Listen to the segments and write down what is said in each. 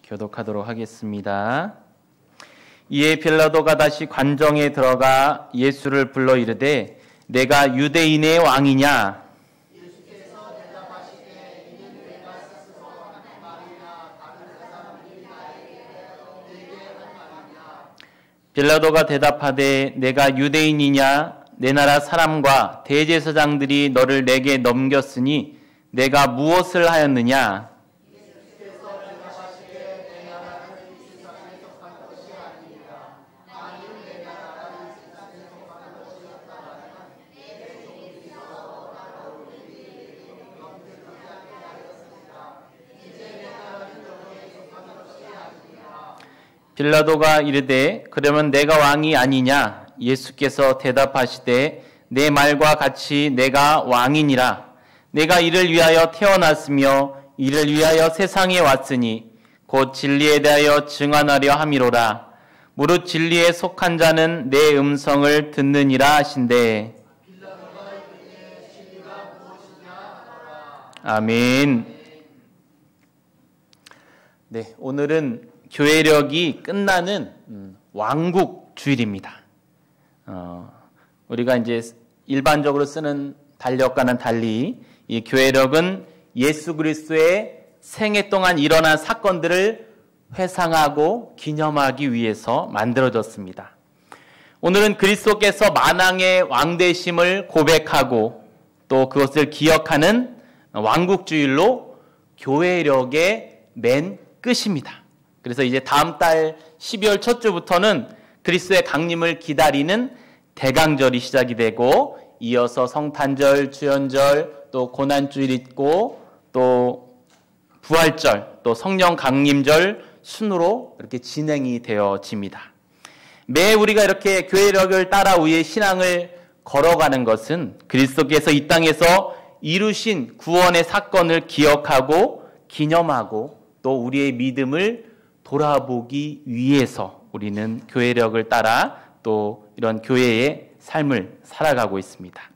교독하도록 하겠습니다. 이에 빌라도가 다시 관정에 들어가 예수를 불러 이르되 내가 유대인의 왕이냐? 예수께서 대답하시되 이는 내가 스스로 하는 말이냐 다른 사람들이 나에게 내게 한 말이냐? 빌라도가 대답하되 내가 유대인이냐? 내 나라 사람과 대제사장들이 너를 내게 넘겼으니 내가 무엇을 하였느냐? 빌라도가 이르되 그러면 내가 왕이 아니냐? 예수께서 대답하시되 내 말과 같이 내가 왕이니라. 내가 이를 위하여 태어났으며 이를 위하여 세상에 왔으니 곧 진리에 대하여 증언하려 함이로라. 무릇 진리에 속한 자는 내 음성을 듣느니라 하신대. 아멘. 네, 오늘은 교회력이 끝나는 왕국 주일입니다. 우리가 이제 일반적으로 쓰는 달력과는 달리 이 교회력은 예수 그리스도의 생애 동안 일어난 사건들을 회상하고 기념하기 위해서 만들어졌습니다. 오늘은 그리스도께서 만왕의 왕되심을 고백하고 또 그것을 기억하는 왕국주일로 교회력의 맨 끝입니다. 그래서 이제 다음 달 12월 첫 주부터는 그리스도의 강림을 기다리는 대강절이 시작이 되고 이어서 성탄절, 주연절, 또 고난주일 있고 또 부활절, 또 성령 강림절 순으로 이렇게 진행이 되어집니다. 매 우리가 이렇게 교회력을 따라 우리의 신앙을 걸어가는 것은 그리스도께서 이 땅에서 이루신 구원의 사건을 기억하고 기념하고 또 우리의 믿음을 돌아보기 위해서 우리는 교회력을 따라 또 이런 교회의 삶을 살아가고 있습니다.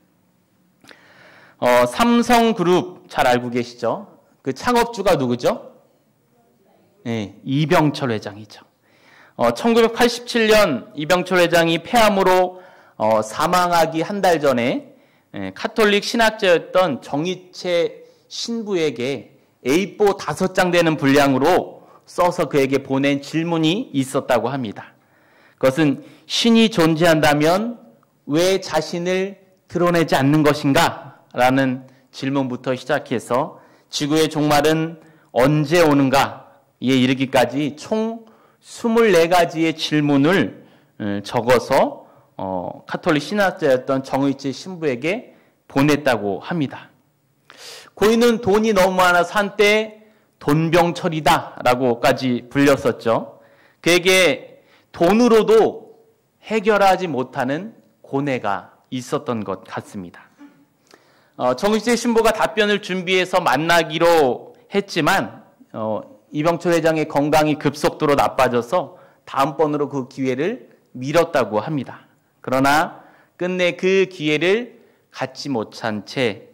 삼성그룹 잘 알고 계시죠? 그 창업주가 누구죠? 네, 이병철 회장이죠. 1987년 이병철 회장이 폐암으로 사망하기 한 달 전에 카톨릭 신학자였던 정의채 신부에게 A4 5장 되는 분량으로 써서 그에게 보낸 질문이 있었다고 합니다. 그것은 신이 존재한다면 왜 자신을 드러내지 않는 것인가? 라는 질문부터 시작해서 지구의 종말은 언제 오는가에 이르기까지 총 24가지의 질문을 적어서 카톨릭 신학자였던 정의채 신부에게 보냈다고 합니다. 고인은 돈이 너무 많아서 한때 돈병철이다 라고까지 불렸었죠. 그에게 돈으로도 해결하지 못하는 고뇌가 있었던 것 같습니다. 정의채 신부가 답변을 준비해서 만나기로 했지만 이병철 회장의 건강이 급속도로 나빠져서 다음번으로 그 기회를 미뤘다고 합니다. 그러나 끝내 그 기회를 갖지 못한 채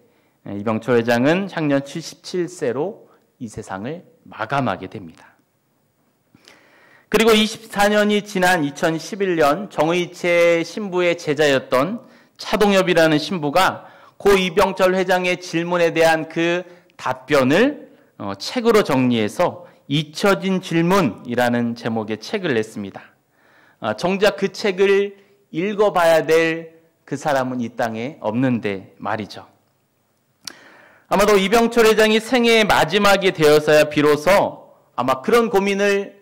이병철 회장은 향년 77세로 이 세상을 마감하게 됩니다. 그리고 24년이 지난 2011년 정의채 신부의 제자였던 차동엽이라는 신부가 고 이병철 회장의 질문에 대한 그 답변을 책으로 정리해서 잊혀진 질문이라는 제목의 책을 냈습니다. 정작 그 책을 읽어봐야 될 그 사람은 이 땅에 없는데 말이죠. 아마도 이병철 회장이 생애의 마지막이 되어서야 비로소 아마 그런 고민을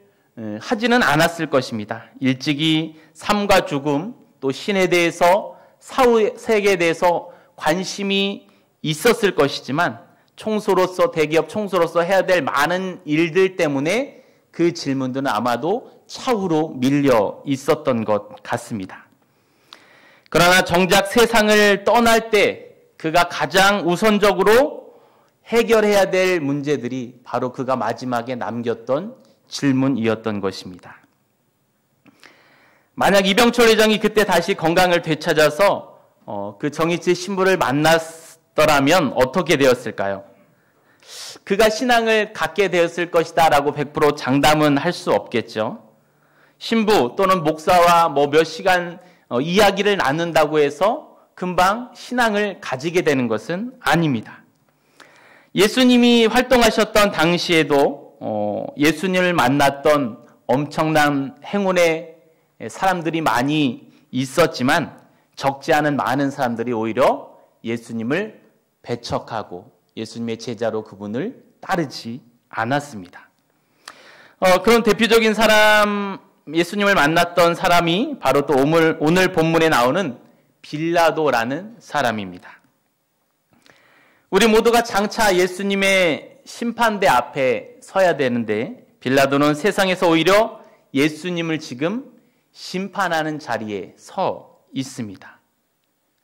하지는 않았을 것입니다. 일찍이 삶과 죽음, 또 신에 대해서 사후 세계에 대해서 관심이 있었을 것이지만 총수로서 대기업 총수로서 해야 될 많은 일들 때문에 그 질문들은 아마도 차후로 밀려 있었던 것 같습니다. 그러나 정작 세상을 떠날 때 그가 가장 우선적으로 해결해야 될 문제들이 바로 그가 마지막에 남겼던 질문이었던 것입니다. 만약 이병철 회장이 그때 다시 건강을 되찾아서 그 정의채 신부를 만났더라면 어떻게 되었을까요? 그가 신앙을 갖게 되었을 것이다 라고 100% 장담은 할 수 없겠죠. 신부 또는 목사와 몇 시간 이야기를 나눈다고 해서 금방 신앙을 가지게 되는 것은 아닙니다. 예수님이 활동하셨던 당시에도 예수님을 만났던 엄청난 행운의 사람들이 많이 있었지만 적지 않은 많은 사람들이 오히려 예수님을 배척하고 예수님의 제자로 그분을 따르지 않았습니다. 그런 대표적인 사람, 예수님을 만났던 사람이 바로 또 오늘 본문에 나오는 빌라도라는 사람입니다. 우리 모두가 장차 예수님의 심판대 앞에 서야 되는데 빌라도는 세상에서 오히려 예수님을 지금 심판하는 자리에 서 있습니다.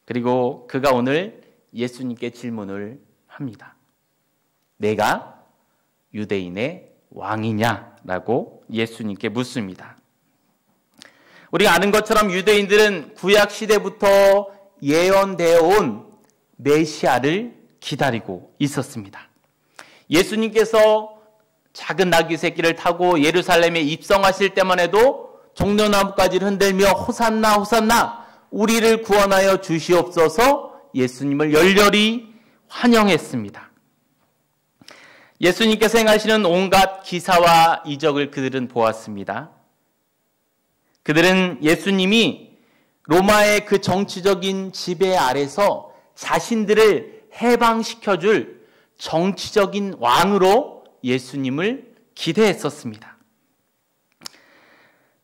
그리고 그가 오늘 예수님께 질문을 합니다. 내가 유대인의 왕이냐라고 예수님께 묻습니다. 우리가 아는 것처럼 유대인들은 구약 시대부터 예언되어 온 메시아를 기다리고 있었습니다. 예수님께서 작은 나귀 새끼를 타고 예루살렘에 입성하실 때만 해도 종려나무까지를 흔들며 호산나 호산나 우리를 구원하여 주시옵소서 예수님을 열렬히 환영했습니다. 예수님께서 행하시는 온갖 기사와 이적을 그들은 보았습니다. 그들은 예수님이 로마의 그 정치적인 지배 아래서 자신들을 해방시켜줄 정치적인 왕으로 예수님을 기대했었습니다.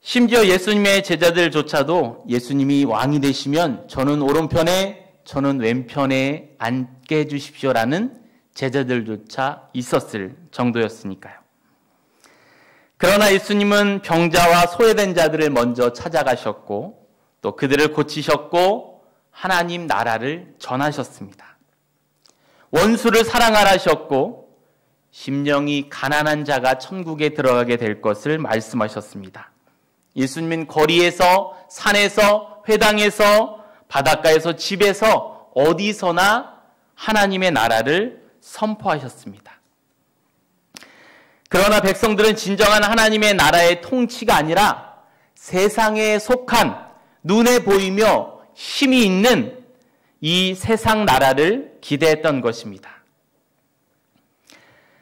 심지어 예수님의 제자들조차도 예수님이 왕이 되시면 저는 오른편에 저는 왼편에 앉게 해주십시오라는 제자들조차 있었을 정도였으니까요. 그러나 예수님은 병자와 소외된 자들을 먼저 찾아가셨고 또 그들을 고치셨고 하나님 나라를 전하셨습니다. 원수를 사랑하라 하셨고 심령이 가난한 자가 천국에 들어가게 될 것을 말씀하셨습니다. 예수님은 거리에서, 산에서, 회당에서, 바닷가에서, 집에서 어디서나 하나님의 나라를 선포하셨습니다. 그러나 백성들은 진정한 하나님의 나라의 통치가 아니라 세상에 속한 눈에 보이며 힘이 있는 이 세상 나라를 기대했던 것입니다.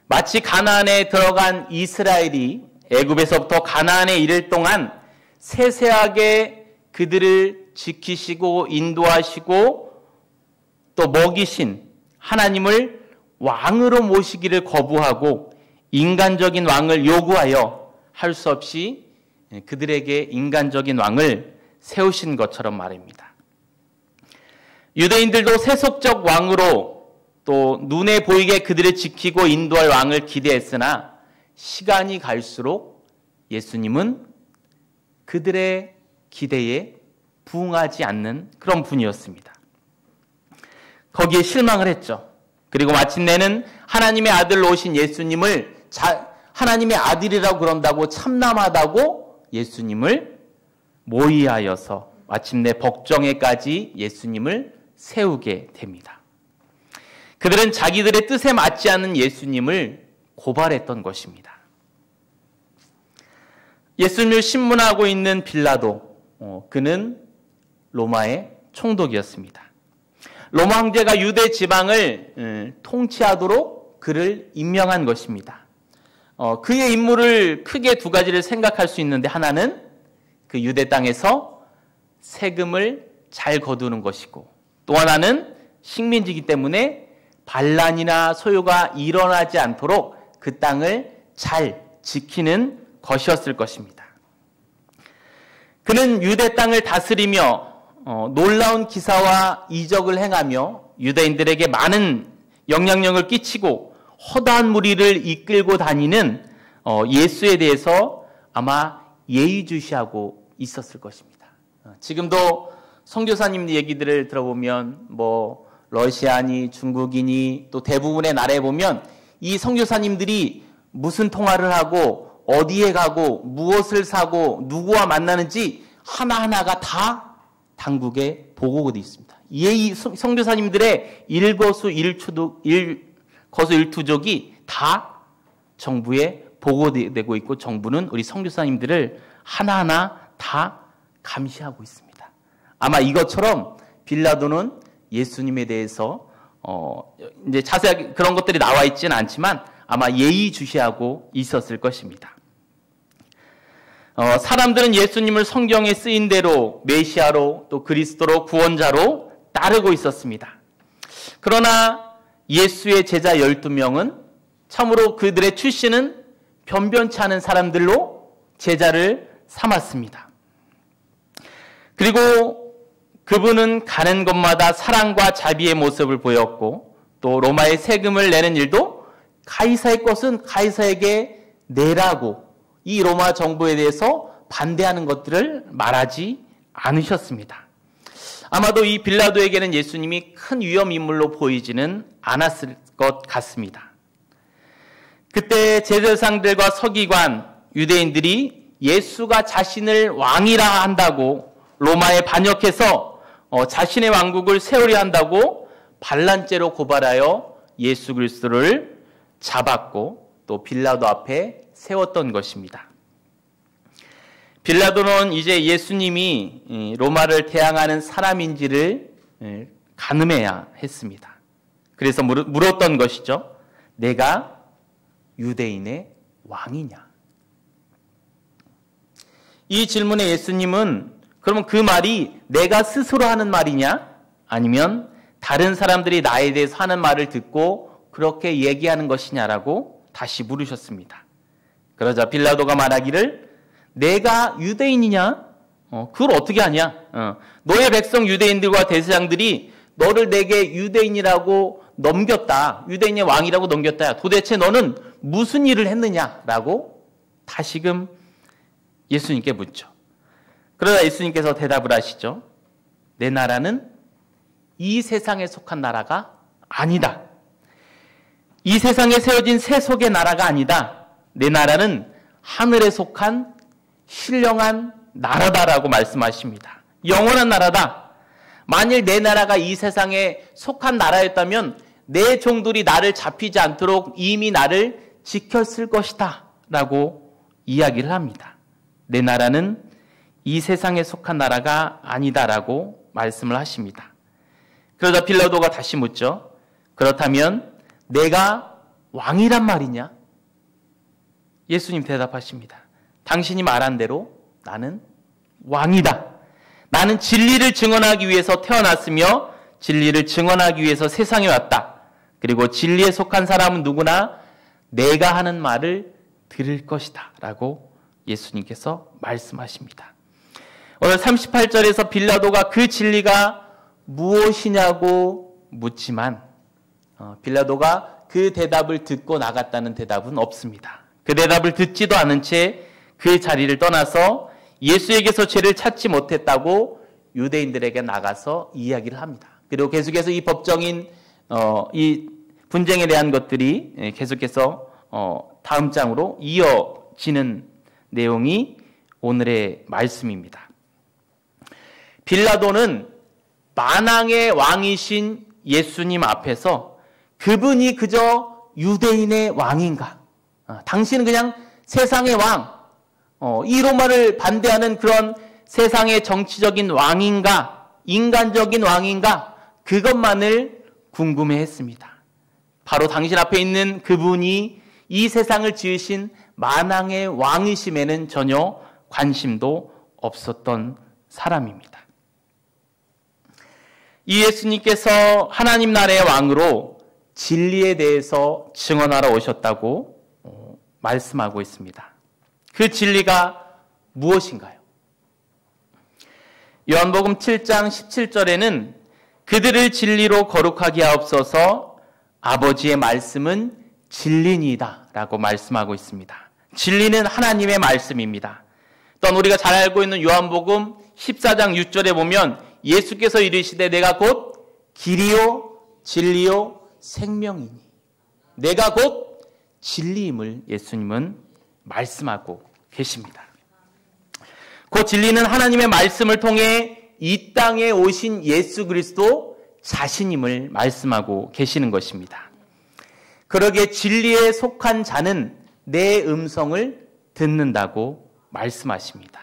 마치 가나안에 들어간 이스라엘이 애굽에서부터 가나안에 이를 동안 세세하게 그들을 지키시고 인도하시고 또 먹이신 하나님을 왕으로 모시기를 거부하고 인간적인 왕을 요구하여 할 수 없이 그들에게 인간적인 왕을 세우신 것처럼 말입니다. 유대인들도 세속적 왕으로 또 눈에 보이게 그들을 지키고 인도할 왕을 기대했으나 시간이 갈수록 예수님은 그들의 기대에 부응하지 않는 그런 분이었습니다. 거기에 실망을 했죠. 그리고 마침내는 하나님의 아들로 오신 예수님을 하나님의 아들이라고 그런다고 참남하다고 예수님을 모의하여서 마침내 법정에까지 예수님을 세우게 됩니다. 그들은 자기들의 뜻에 맞지 않는 예수님을 고발했던 것입니다. 예수님을 신문하고 있는 빌라도, 그는 로마의 총독이었습니다. 로마 황제가 유대 지방을 통치하도록 그를 임명한 것입니다. 그의 임무를 크게 두 가지를 생각할 수 있는데 하나는 그 유대 땅에서 세금을 잘 거두는 것이고 또 하나는 식민지이기 때문에 반란이나 소요가 일어나지 않도록 그 땅을 잘 지키는 것이었을 것입니다. 그는 유대 땅을 다스리며 놀라운 기사와 이적을 행하며 유대인들에게 많은 영향력을 끼치고 허다한 무리를 이끌고 다니는 예수에 대해서 아마 예의주시하고 있었을 것입니다. 지금도 선교사님 얘기들을 들어보면 러시아니 중국인이 또 대부분의 나라에 보면 이 선교사님들이 무슨 통화를 하고 어디에 가고 무엇을 사고 누구와 만나는지 하나하나가 다 당국에 보고가 되어 있습니다. 선교사님들의 일거수 거수 12족이 다 정부에 보고되고 있고 정부는 우리 선교사님들을 하나하나 다 감시하고 있습니다. 아마 이것처럼 빌라도는 예수님에 대해서 이제 자세하게 그런 것들이 나와 있지는 않지만 아마 예의주시하고 있었을 것입니다. 사람들은 예수님을 성경에 쓰인 대로 메시아로 또 그리스도로 구원자로 따르고 있었습니다. 그러나 예수의 제자 12명은 참으로 그들의 출신은 변변치 않은 사람들로 제자를 삼았습니다. 그리고 그분은 가는 곳마다 사랑과 자비의 모습을 보였고 또 로마의 세금을 내는 일도 가이사의 것은 가이사에게 내라고 이 로마 정부에 대해서 반대하는 것들을 말하지 않으셨습니다. 아마도 이 빌라도에게는 예수님이 큰 위험 인물로 보이지는 않았을 것 같습니다. 그때 제사장들과 서기관, 유대인들이 예수가 자신을 왕이라 한다고 로마에 반역해서 자신의 왕국을 세우려 한다고 반란죄로 고발하여 예수 그리스도를 잡았고 또 빌라도 앞에 세웠던 것입니다. 빌라도는 이제 예수님이 로마를 대항하는 사람인지를 가늠해야 했습니다. 그래서 물었던 것이죠. 내가 유대인의 왕이냐? 이 질문에 예수님은 그러면 그 말이 내가 스스로 하는 말이냐? 아니면 다른 사람들이 나에 대해서 하는 말을 듣고 그렇게 얘기하는 것이냐라고 다시 물으셨습니다. 그러자 빌라도가 말하기를 내가 유대인이냐? 그걸 어떻게 하냐? 너의 백성 유대인들과 대제사장들이 너를 내게 유대인이라고 넘겼다. 유대인의 왕이라고 넘겼다. 도대체 너는 무슨 일을 했느냐라고 다시금 예수님께 묻죠. 그러다 예수님께서 대답을 하시죠. 내 나라는 이 세상에 속한 나라가 아니다. 이 세상에 세워진 세속의 나라가 아니다. 내 나라는 하늘에 속한 신령한 나라다라고 말씀하십니다. 영원한 나라다. 만일 내 나라가 이 세상에 속한 나라였다면 내 종들이 나를 잡히지 않도록 이미 나를 지켰을 것이다 라고 이야기를 합니다. 내 나라는 이 세상에 속한 나라가 아니다라고 말씀을 하십니다. 그러자 빌라도가 다시 묻죠. 그렇다면 내가 왕이란 말이냐? 예수님 대답하십니다. 당신이 말한 대로 나는 왕이다. 나는 진리를 증언하기 위해서 태어났으며 진리를 증언하기 위해서 세상에 왔다. 그리고 진리에 속한 사람은 누구나 내가 하는 말을 들을 것이다 라고 예수님께서 말씀하십니다. 오늘 38절에서 빌라도가 그 진리가 무엇이냐고 묻지만 빌라도가 그 대답을 듣고 나갔다는 대답은 없습니다. 그 대답을 듣지도 않은 채 그 자리를 떠나서 예수에게서 죄를 찾지 못했다고 유대인들에게 나가서 이야기를 합니다. 그리고 계속해서 이 법정인 이 분쟁에 대한 것들이 계속해서 다음 장으로 이어지는 내용이 오늘의 말씀입니다. 빌라도는 만왕의 왕이신 예수님 앞에서 그분이 그저 유대인의 왕인가? 당신은 그냥 세상의 왕, 이 로마를 반대하는 그런 세상의 정치적인 왕인가? 인간적인 왕인가? 그것만을 궁금해했습니다. 바로 당신 앞에 있는 그분이 이 세상을 지으신 만왕의 왕이심에는 전혀 관심도 없었던 사람입니다. 이 예수님께서 하나님 나라의 왕으로 진리에 대해서 증언하러 오셨다고 말씀하고 있습니다. 그 진리가 무엇인가요? 요한복음 7장 17절에는 그들을 진리로 거룩하게 하옵소서 아버지의 말씀은 진리니이다 라고 말씀하고 있습니다. 진리는 하나님의 말씀입니다. 또한 우리가 잘 알고 있는 요한복음 14장 6절에 보면 예수께서 이르시되 내가 곧 길이요 진리요 생명이니 내가 곧 진리임을 예수님은 말씀하고 계십니다. 그 진리는 하나님의 말씀을 통해 이 땅에 오신 예수 그리스도 자신임을 말씀하고 계시는 것입니다. 그러기에 진리에 속한 자는 내 음성을 듣는다고 말씀하십니다.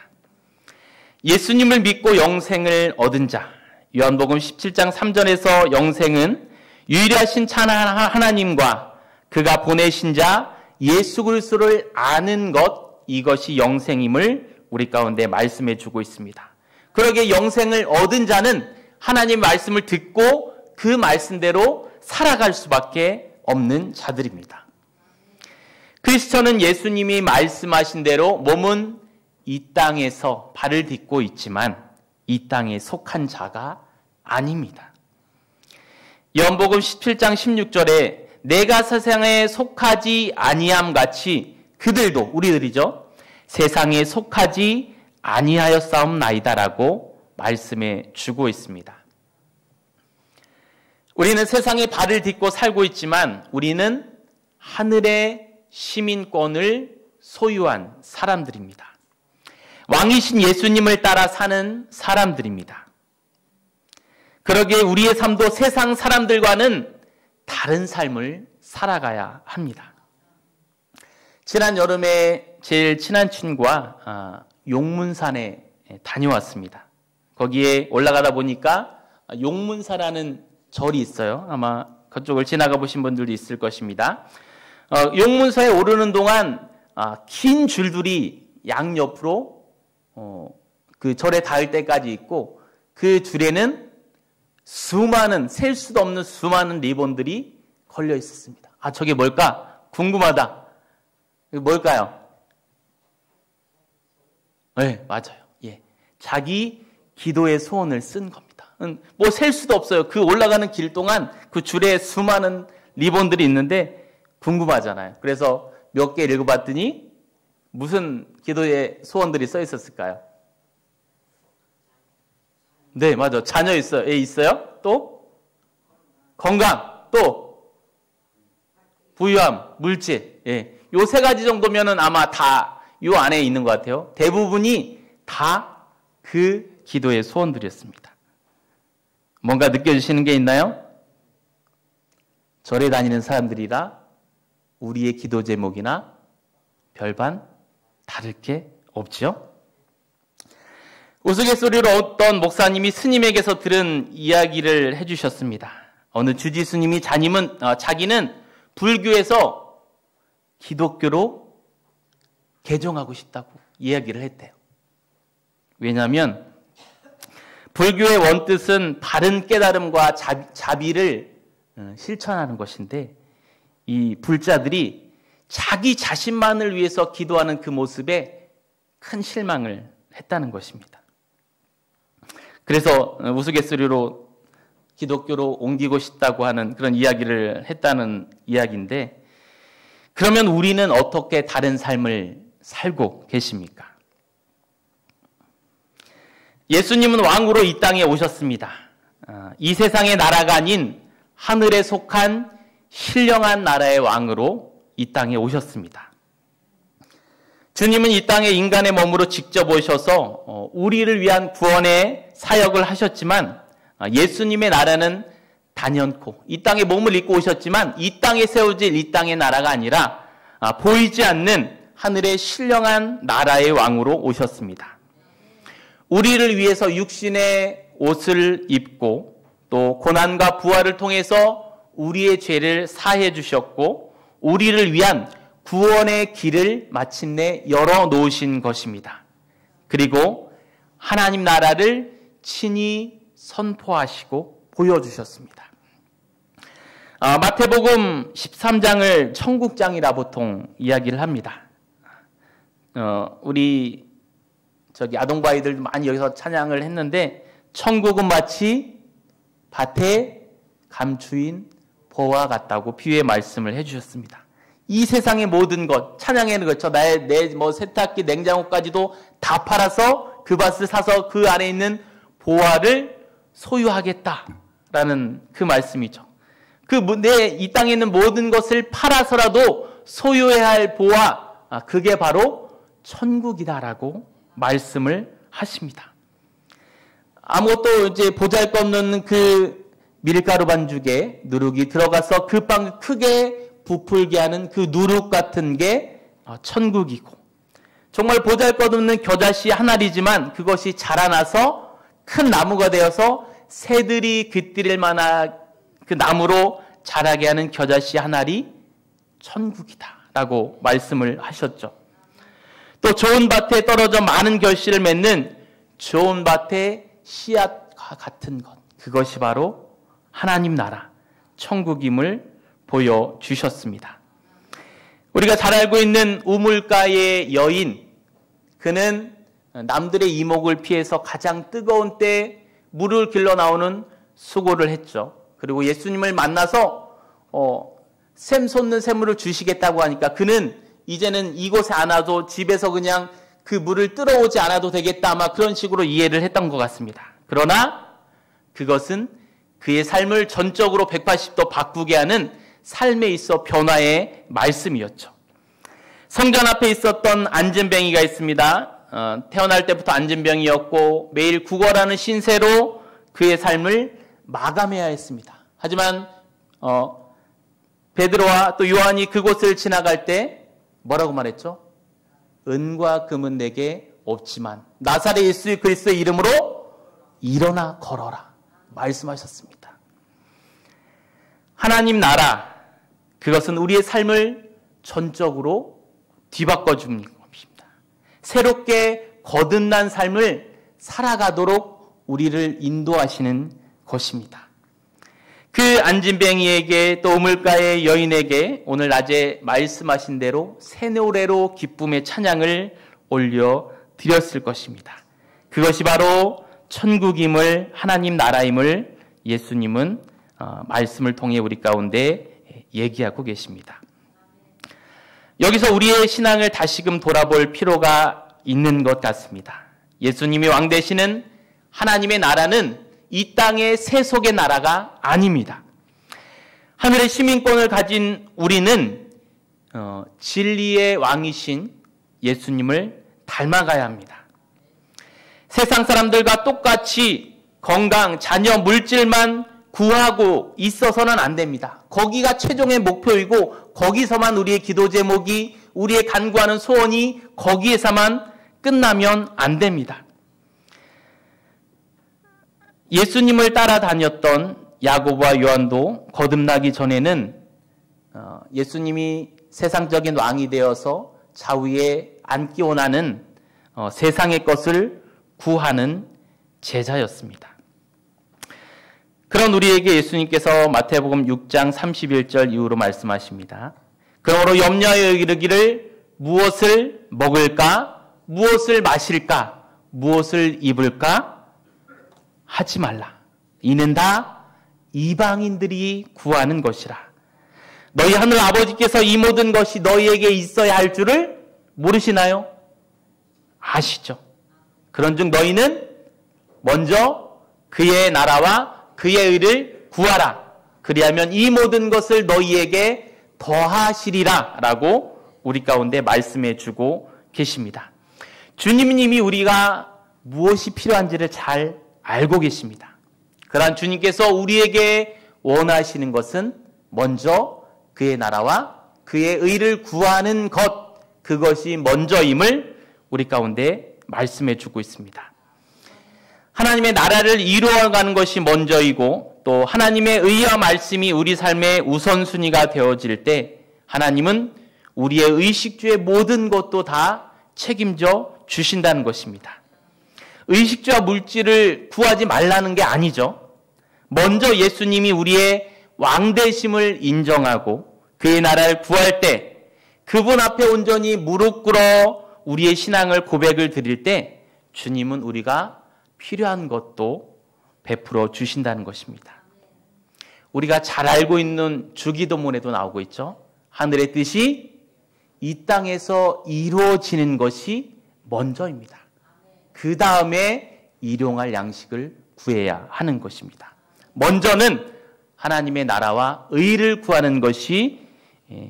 예수님을 믿고 영생을 얻은 자, 요한복음 17장 3절에서 영생은 유일하신 하나님과 그가 보내신 자 예수 그리스도를 아는 것, 이것이 영생임을 우리 가운데 말씀해 주고 있습니다. 그러기에 영생을 얻은 자는 하나님 말씀을 듣고 그 말씀대로 살아갈 수밖에 없는 자들입니다. 크리스천은 예수님이 말씀하신 대로 몸은 이 땅에서 발을 딛고 있지만 이 땅에 속한 자가 아닙니다. 요한복음 17장 16절에 내가 세상에 속하지 아니함 같이 그들도, 우리들이죠, 세상에 속하지 아니하였사옵나이다라고 말씀해 주고 있습니다. 우리는 세상에 발을 딛고 살고 있지만 우리는 하늘의 시민권을 소유한 사람들입니다. 왕이신 예수님을 따라 사는 사람들입니다. 그러기에 우리의 삶도 세상 사람들과는 다른 삶을 살아가야 합니다. 지난 여름에 제일 친한 친구와 용문산에 다녀왔습니다. 거기에 올라가다 보니까 용문사라는 절이 있어요. 아마 그쪽을 지나가 보신 분들도 있을 것입니다. 용문사에 오르는 동안 긴 줄들이 양옆으로 그 절에 닿을 때까지 있고 그 줄에는 수많은, 셀 수도 없는 수많은 리본들이 걸려 있었습니다. 저게 뭘까? 궁금하다. 뭘까요? 네, 맞아요. 예. 자기 기도의 소원을 쓴 겁니다. 뭐 셀 수도 없어요. 그 올라가는 길 동안 그 줄에 수많은 리본들이 있는데 궁금하잖아요. 그래서 몇 개 읽어봤더니 무슨 기도의 소원들이 써 있었을까요? 네, 맞아. 자녀 있어요. 애 있어요. 또 건강, 또 부유함, 물질. 예. 요 세 가지 정도면은 아마 다 요 안에 있는 것 같아요. 대부분이 다 그 기도의 소원들이었습니다. 뭔가 느껴지시는 게 있나요? 절에 다니는 사람들이라 우리의 기도 제목이나 별반 다를 게 없죠? 우스갯소리로 어떤 목사님이 스님에게서 들은 이야기를 해주셨습니다. 어느 주지 스님이 자기는 불교에서 기독교로 개종하고 싶다고 이야기를 했대요. 왜냐하면 불교의 원뜻은 바른 깨달음과 자비를 실천하는 것인데 이 불자들이 자기 자신만을 위해서 기도하는 그 모습에 큰 실망을 했다는 것입니다. 그래서 우스갯소리로 기독교로 옮기고 싶다고 하는 그런 이야기를 했다는 이야기인데, 그러면 우리는 어떻게 다른 삶을 살고 계십니까? 예수님은 왕으로 이 땅에 오셨습니다. 이 세상의 나라가 아닌 하늘에 속한 신령한 나라의 왕으로 이 땅에 오셨습니다. 주님은 이 땅에 인간의 몸으로 직접 오셔서 우리를 위한 구원의 사역을 하셨지만 예수님의 나라는 단연코 이 땅에 몸을 입고 오셨지만 이 땅에 세워질 이 땅의 나라가 아니라 보이지 않는 하늘의 신령한 나라의 왕으로 오셨습니다. 우리를 위해서 육신의 옷을 입고 또 고난과 부활을 통해서 우리의 죄를 사해 주셨고 우리를 위한 구원의 길을 마침내 열어놓으신 것입니다. 그리고 하나님 나라를 친히 선포하시고 보여주셨습니다. 마태복음 13장을 천국장이라 보통 이야기를 합니다. 우리 아동바이들도 많이 여기서 찬양을 했는데, 천국은 마치 밭에 감추인 보와 같다고 비유의 말씀을 해주셨습니다. 이 세상의 모든 것, 찬양에는 그렇죠. 내 세탁기, 냉장고까지도 다 팔아서 그 밭을 사서 그 안에 있는 보화를 소유하겠다라는 그 말씀이죠. 이 땅에 있는 모든 것을 팔아서라도 소유해야 할 보화, 그게 바로 천국이다라고 말씀을 하십니다. 아무것도 이제 보잘것없는 그 밀가루 반죽에 누룩이 들어가서 그 빵을 크게 부풀게 하는 그 누룩 같은 게 천국이고, 정말 보잘것없는 겨자씨 한 알이지만 그것이 자라나서 큰 나무가 되어서 새들이 깃들일 만한 그 나무로 자라게 하는 겨자씨 한 알이 천국이다라고 말씀을 하셨죠. 또 좋은 밭에 떨어져 많은 결실을 맺는 좋은 밭의 씨앗과 같은 것, 그것이 바로 하나님 나라 천국임을 보여주셨습니다. 우리가 잘 알고 있는 우물가의 여인, 그는 남들의 이목을 피해서 가장 뜨거운 때에 물을 길러 나오는 수고를 했죠. 그리고 예수님을 만나서 샘 솟는 샘물을 주시겠다고 하니까 그는 이제는 이곳에 안 와도 집에서 그냥 그 물을 들어오지 않아도 되겠다, 아마 그런 식으로 이해를 했던 것 같습니다. 그러나 그것은 그의 삶을 전적으로 180도 바꾸게 하는 삶에 있어 변화의 말씀이었죠. 성전 앞에 있었던 안진뱅이가 있습니다. 태어날 때부터 안진병이었고 매일 구걸하는 신세로 그의 삶을 마감해야 했습니다. 하지만 베드로와 또 요한이 그곳을 지나갈 때 뭐라고 말했죠? 은과 금은 내게 없지만 나사렛 예수 그리스도의 이름으로 일어나 걸어라 말씀하셨습니다. 하나님 나라, 그것은 우리의 삶을 전적으로 뒤바꿔 주는 것입니다. 새롭게 거듭난 삶을 살아가도록 우리를 인도하시는 것입니다. 그 안진뱅이에게 또 우물가의 여인에게 오늘 낮에 말씀하신 대로 새 노래로 기쁨의 찬양을 올려드렸을 것입니다. 그것이 바로 천국임을, 하나님 나라임을 예수님은 말씀을 통해 우리 가운데 얘기하고 계십니다. 여기서 우리의 신앙을 다시금 돌아볼 필요가 있는 것 같습니다. 예수님이 왕 되시는 하나님의 나라는 이 땅의 세속의 나라가 아닙니다. 하늘의 시민권을 가진 우리는 진리의 왕이신 예수님을 닮아가야 합니다. 세상 사람들과 똑같이 건강, 자녀, 물질만 구하고 있어서는 안 됩니다. 거기가 최종의 목표이고 거기서만 우리의 기도 제목이, 우리의 간구하는 소원이 거기에서만 끝나면 안 됩니다. 예수님을 따라다녔던 야고보와 요한도 거듭나기 전에는 예수님이 세상적인 왕이 되어서 좌위에 앉기 원하는 세상의 것을 구하는 제자였습니다. 그런 우리에게 예수님께서 마태복음 6장 31절 이후로 말씀하십니다. 그러므로 염려하여 이르기를 무엇을 먹을까? 무엇을 마실까? 무엇을 입을까? 하지 말라. 이는 다 이방인들이 구하는 것이라. 너희 하늘 아버지께서 이 모든 것이 너희에게 있어야 할 줄을 모르시나요? 아시죠? 그런즉 너희는 먼저 그의 나라와 그의 의를 구하라. 그리하면 이 모든 것을 너희에게 더하시리라 라고 우리 가운데 말씀해 주고 계십니다. 주님님이 우리가 무엇이 필요한지를 잘 알고 계십니다. 그러한 주님께서 우리에게 원하시는 것은 먼저 그의 나라와 그의 의를 구하는 것, 그것이 먼저임을 우리 가운데 말씀해 주고 있습니다. 하나님의 나라를 이루어가는 것이 먼저이고 또 하나님의 의와 말씀이 우리 삶의 우선순위가 되어질 때 하나님은 우리의 의식주의 모든 것도 다 책임져 주신다는 것입니다. 의식주와 물질을 구하지 말라는 게 아니죠. 먼저 예수님이 우리의 왕되심을 인정하고 그의 나라를 구할 때, 그분 앞에 온전히 무릎 꿇어 우리의 신앙을 고백을 드릴 때 주님은 우리가 필요한 것도 베풀어 주신다는 것입니다. 우리가 잘 알고 있는 주기도문에도 나오고 있죠. 하늘의 뜻이 이 땅에서 이루어지는 것이 먼저입니다. 그 다음에 일용할 양식을 구해야 하는 것입니다. 먼저는 하나님의 나라와 의를 구하는 것이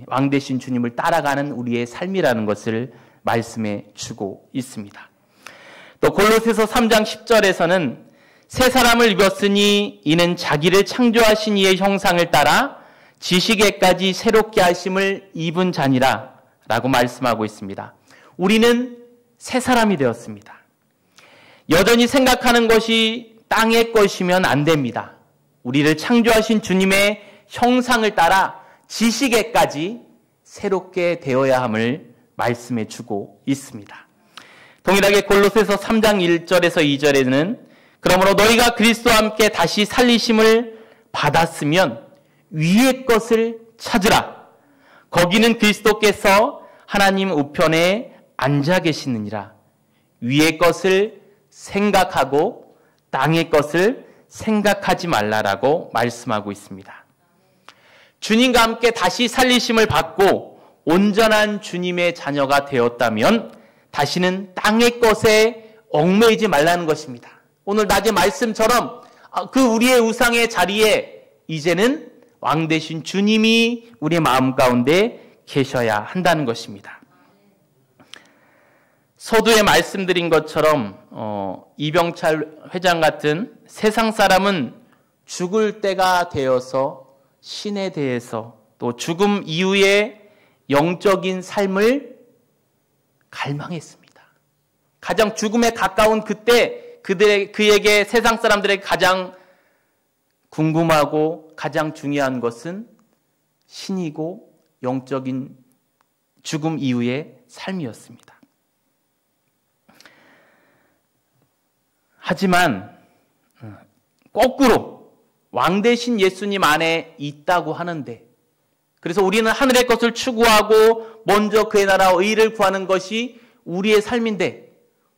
왕 되신 주님을 따라가는 우리의 삶이라는 것을 말씀해 주고 있습니다. 또 골로새서 3장 10절에서는 새 사람을 입었으니 이는 자기를 창조하신 이의 형상을 따라 지식에까지 새롭게 하심을 입은 자니라 라고 말씀하고 있습니다. 우리는 새 사람이 되었습니다. 여전히 생각하는 것이 땅의 것이면 안 됩니다. 우리를 창조하신 주님의 형상을 따라 지식에까지 새롭게 되어야 함을 말씀해 주고 있습니다. 동일하게 골로새서 3장 1절에서 2절에는 그러므로 너희가 그리스도와 함께 다시 살리심을 받았으면 위의 것을 찾으라. 거기는 그리스도께서 하나님 우편에 앉아 계시느니라. 위의 것을 생각하고 땅의 것을 생각하지 말라라고 말씀하고 있습니다. 주님과 함께 다시 살리심을 받고 온전한 주님의 자녀가 되었다면 다시는 땅의 것에 얽매이지 말라는 것입니다. 오늘 낮의 말씀처럼 그 우리의 우상의 자리에 이제는 왕 되신 주님이 우리의 마음 가운데 계셔야 한다는 것입니다. 서두에 말씀드린 것처럼 이병철 회장 같은 세상 사람은 죽을 때가 되어서 신에 대해서 또 죽음 이후의 영적인 삶을 갈망했습니다. 가장 죽음에 가까운 그때 그에게 세상 사람들에게 가장 궁금하고 가장 중요한 것은 신이고 영적인 죽음 이후의 삶이었습니다. 하지만 거꾸로 왕 되신 예수님 안에 있다고 하는데, 그래서 우리는 하늘의 것을 추구하고 먼저 그의 나라와 의를 구하는 것이 우리의 삶인데,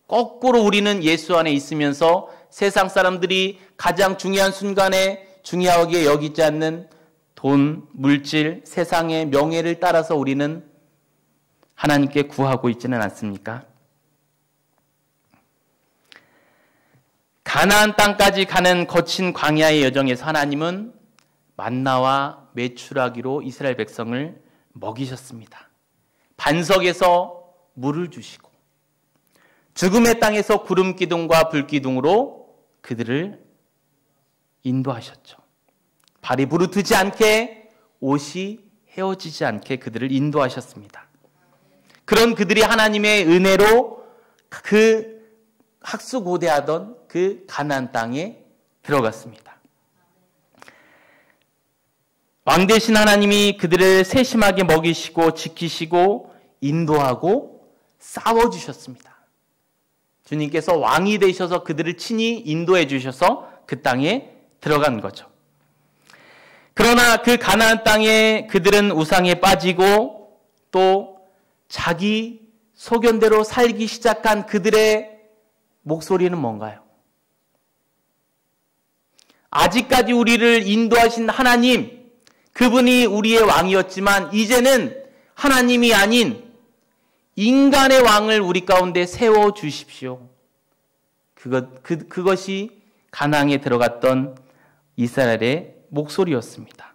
거꾸로 우리는 예수 안에 있으면서 세상 사람들이 가장 중요한 순간에 중요하게 여기지 않는 돈, 물질, 세상의 명예를 따라서 우리는 하나님께 구하고 있지는 않습니까? 가나안 땅까지 가는 거친 광야의 여정에서 하나님은 만나와 메추라기로 이스라엘 백성을 먹이셨습니다. 반석에서 물을 주시고 죽음의 땅에서 구름 기둥과 불 기둥으로 그들을 인도하셨죠. 발이 부르트지 않게, 옷이 헤어지지 않게 그들을 인도하셨습니다. 그런 그들이 하나님의 은혜로 그 학수고대하던 그 가나안 땅에 들어갔습니다. 왕 되신 하나님이 그들을 세심하게 먹이시고 지키시고 인도하고 싸워주셨습니다. 주님께서 왕이 되셔서 그들을 친히 인도해 주셔서 그 땅에 들어간 거죠. 그러나 그 가나안 땅에 그들은 우상에 빠지고 또 자기 소견대로 살기 시작한 그들의 목소리는 뭔가요? 아직까지 우리를 인도하신 하나님, 그분이 우리의 왕이었지만 이제는 하나님이 아닌 인간의 왕을 우리 가운데 세워주십시오. 그것이 가나안에 들어갔던 이스라엘의 목소리였습니다.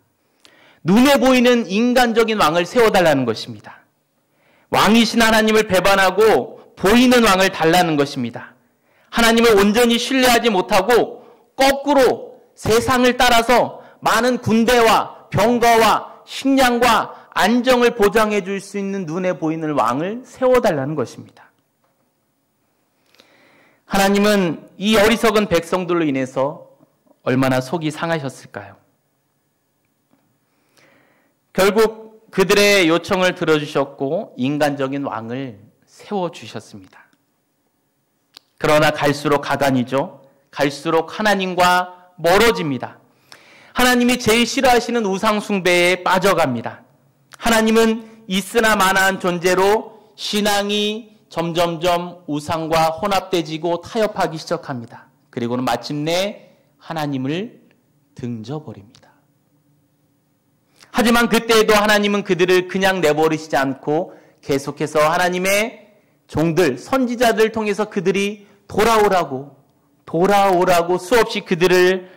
눈에 보이는 인간적인 왕을 세워달라는 것입니다. 왕이신 하나님을 배반하고 보이는 왕을 달라는 것입니다. 하나님을 온전히 신뢰하지 못하고 거꾸로 세상을 따라서 많은 군대와 병거와 식량과 안정을 보장해 줄 수 있는 눈에 보이는 왕을 세워달라는 것입니다. 하나님은 이 어리석은 백성들로 인해서 얼마나 속이 상하셨을까요? 결국 그들의 요청을 들어주셨고 인간적인 왕을 세워주셨습니다. 그러나 갈수록 가관이죠. 갈수록 하나님과 멀어집니다. 하나님이 제일 싫어하시는 우상 숭배에 빠져갑니다. 하나님은 있으나 마나한 존재로 신앙이 점점점 우상과 혼합되지고 타협하기 시작합니다. 그리고는 마침내 하나님을 등져버립니다. 하지만 그때에도 하나님은 그들을 그냥 내버리시지 않고 계속해서 하나님의 종들, 선지자들을 통해서 그들이 돌아오라고 수없이 그들을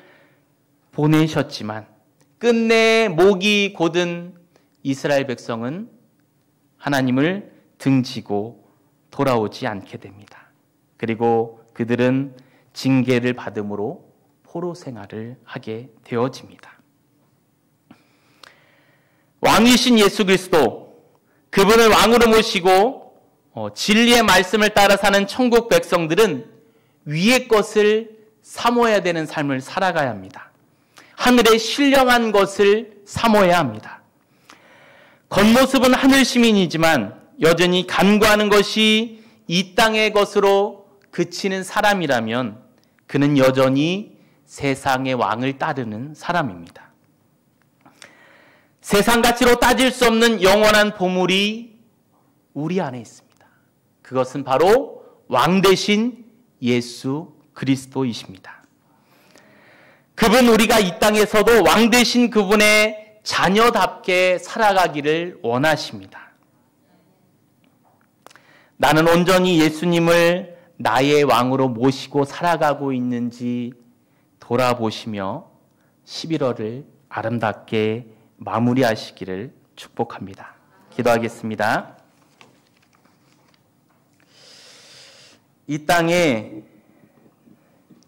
보내셨지만 끝내 목이 곧은 이스라엘 백성은 하나님을 등지고 돌아오지 않게 됩니다. 그리고 그들은 징계를 받음으로 포로 생활을 하게 되어집니다. 왕이신 예수 그리스도, 그분을 왕으로 모시고 진리의 말씀을 따라 사는 천국 백성들은 위의 것을 사모해야 되는 삶을 살아가야 합니다. 하늘의 신령한 것을 사모해야 합니다. 겉모습은 하늘 시민이지만 여전히 간구하는 것이 이 땅의 것으로 그치는 사람이라면 그는 여전히 세상의 왕을 따르는 사람입니다. 세상 가치로 따질 수 없는 영원한 보물이 우리 안에 있습니다. 그것은 바로 왕 대신 예수 그리스도이십니다. 그분, 우리가 이 땅에서도 왕 대신 그분의 자녀답게 살아가기를 원하십니다. 나는 온전히 예수님을 나의 왕으로 모시고 살아가고 있는지 돌아보시며 11월을 아름답게 마무리하시기를 축복합니다. 기도하겠습니다. 이 땅에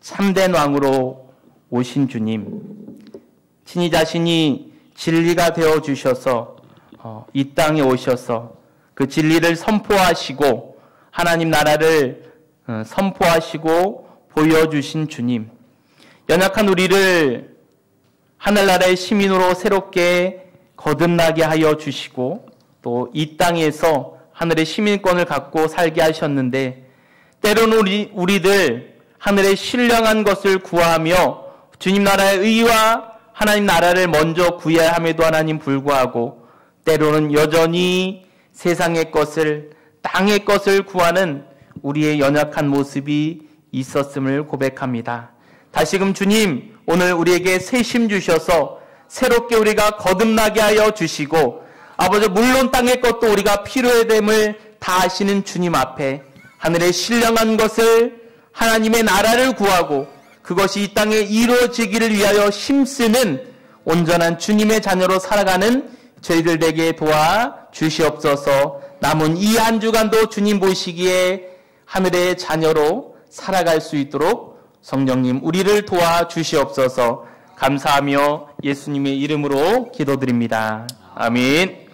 참된 왕으로 오신 주님, 친히 자신이 진리가 되어주셔서 이 땅에 오셔서 그 진리를 선포하시고 하나님 나라를 선포하시고 보여주신 주님, 연약한 우리를 하늘나라의 시민으로 새롭게 거듭나게 하여 주시고 또 이 땅에서 하늘의 시민권을 갖고 살게 하셨는데, 때로는 우리들 하늘의 신령한 것을 구하며 주님 나라의 의와 하나님 나라를 먼저 구해야 함에도 하나님 불구하고 때로는 여전히 세상의 것을, 땅의 것을 구하는 우리의 연약한 모습이 있었음을 고백합니다. 다시금 주님, 오늘 우리에게 새 힘 주셔서 새롭게 우리가 거듭나게 하여 주시고, 아버지, 물론 땅의 것도 우리가 필요해 됨을 다 아시는 주님 앞에 하늘의 신령한 것을, 하나님의 나라를 구하고 그것이 이 땅에 이루어지기를 위하여 힘쓰는 온전한 주님의 자녀로 살아가는 저희들 되게 도와 주시옵소서. 남은 이 한 주간도 주님 보시기에 하늘의 자녀로 살아갈 수 있도록 성령님 우리를 도와 주시옵소서. 감사하며 예수님의 이름으로 기도드립니다. 아멘.